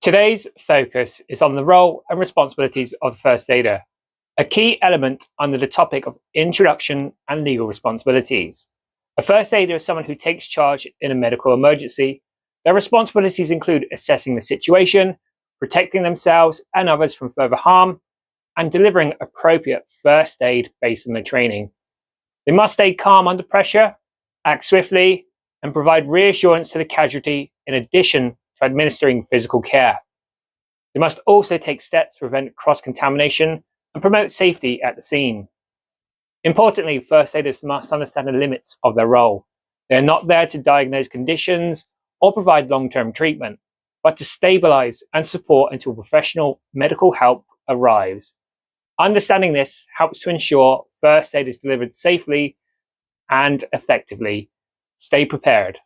Today's focus is on the role and responsibilities of the first aider, a key element under the topic of introduction and legal responsibilities. A first aider is someone who takes charge in a medical emergency. Their responsibilities include assessing the situation, protecting themselves and others from further harm, and delivering appropriate first aid based on their training. They must stay calm under pressure, act swiftly, and provide reassurance to the casualty in addition to administering physical care. They must also take steps to prevent cross-contamination and promote safety at the scene. Importantly, first aiders must understand the limits of their role. They are not there to diagnose conditions or provide long-term treatment, but to stabilize and support until professional medical help arrives. Understanding this helps to ensure first aid is delivered safely and effectively. Stay prepared.